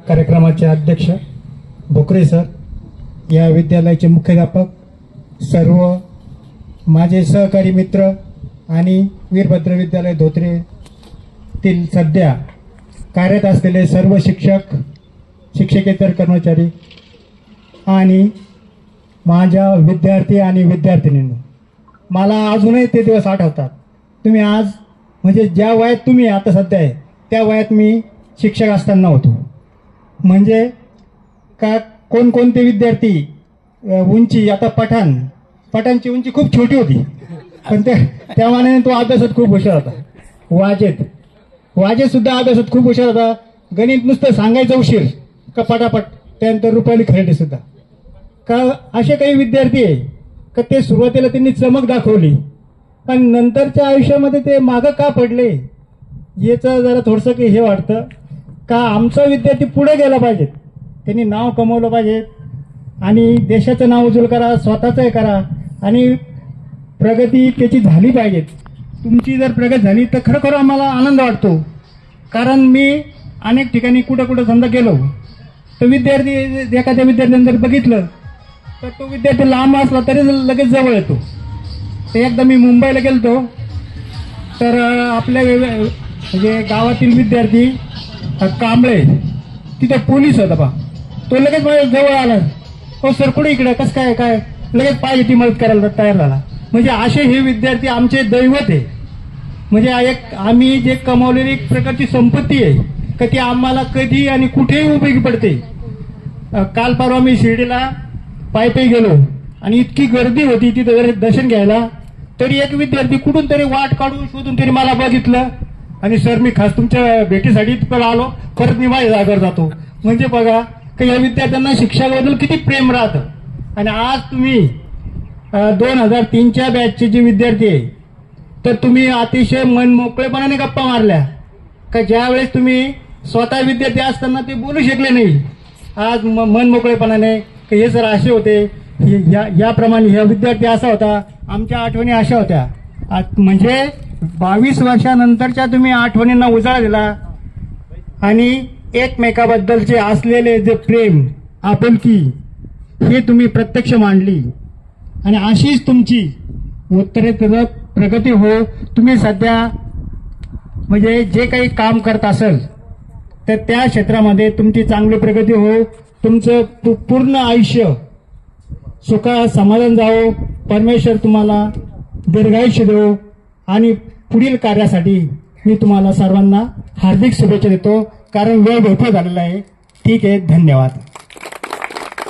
कार्यक्रमाचे अध्यक्ष भोकरे सर, या विद्यालयाचे मुख्याध्यापक, सर्व माझे सहकारी मित्र आणि वीरभद्र विद्यालय धोत्रेतील सध्या कार्यरत असलेले सर्व शिक्षक, शिक्षकेतर कर्मचारी आणि माझ्या विद्यार्थी आणि विद्यार्थिनींनो, मला अजूनही ते दिवस आठवतात. तुम्ही आज म्हणजे ज्या वयात तुम्ही आता सध्या आहे त्या वयात मी शिक्षक असताना होतो. म्हणजे का कोणकोणते विद्यार्थी उंची, आता पठाणची उंची खूप छोटी होती, पण त्या मानाने तो अभ्यासात खूप हुशार होता. वाजेत सुद्धा अभ्यासात खूप हुशार होता. गणित नुसतं सांगायचं उशीर का पटापट, त्यानंतर रुपाली खरेडी सुद्धा. का असे काही विद्यार्थी आहे का ते सुरुवातीला त्यांनी चमक दाखवली, पण नंतरच्या आयुष्यामध्ये ते मागं का पडले याचं जरा थोडंसं की हे वाटतं. का आमचा विद्यार्थी पुढे गेला पाहिजे, त्यांनी नाव कमवलं पाहिजे आणि देशाचं नाव उज्ज्वल करा, स्वतःचं हे करा आणि प्रगती त्याची झाली पाहिजे. तुमची जर प्रगती झाली तर खरोखर आम्हाला आनंद वाटतो. कारण मी अनेक ठिकाणी कुठं समजा गेलो तर विद्यार्थी, एखाद्या विद्यार्थ्याने जर बघितलं तर तो विद्यार्थी लांब असला तरी लगेच जवळ येतो. तर एकदा मी मुंबईला गेलतो तर आपल्या म्हणजे गावातील विद्यार्थी कांबळे, तिथं पोलीस होता बा, तो लगेच माझ्या जवळ आला. हो सर, कुठे इकडे कसं काय लगेच पाहिजे ती मदत करायला तयार झाला. म्हणजे असे हे विद्यार्थी आमचे दैवत आहे. म्हणजे एक आम्ही जे कमावलेली एक प्रकारची संपत्ती आहे का ती आम्हाला कधी आणि कुठेही उपयोगी पडते. काल परवा मी शिर्डीला पायी गेलो आणि इतकी गर्दी होती तिथं दर्शन घ्यायला, तरी एक विद्यार्थी कुठून तरी वाट काढून शोधून तरी मला बघितलं आणि सर मी खास तुमच्या भेटीसाठी तिकडे आलो, परत मी माझ्या जागेवर जातो. म्हणजे बघा की या विद्यार्थ्यांना शिक्षकाबद्दल किती प्रेम राहतं. आणि आज तुम्ही 2003च्या बॅचचे जे विद्यार्थी आहे तर तुम्ही अतिशय मन मोकळेपणाने गप्पा मारल्या का ज्यावेळेस तुम्ही स्वतः विद्यार्थी असताना ते बोलू शकले नाही. आज मन मोकळेपणाने हे सर असे होते, याप्रमाणे हा विद्यार्थी असा होता, आमच्या आठवणी अशा होत्या. म्हणजे 22 वर्षानंतरच्या तुम्ही आठवणींना उजाळा दिला आणि एकमेकाबद्दलचे असलेले जे प्रेम, आपुलकी हे तुम्ही प्रत्यक्ष मांडली. आणि अशीच तुमची उत्तरेतर प्रगती हो. तुम्ही सध्या म्हणजे जे काही काम करत असेल तर त्या क्षेत्रामध्ये तुमची चांगली प्रगती हो. तुमचं पूर्ण आयुष्य सुखा समाधान जावो. परमेश्वर तुम्हाला दीर्घायुष्य देवो आणि पुढील कार्यासाठी मी तुम्हाला सर्वांना हार्दिक शुभेच्छा देतो. कारण वेळ भरपूर झालेला आहे. ठीक आहे, धन्यवाद.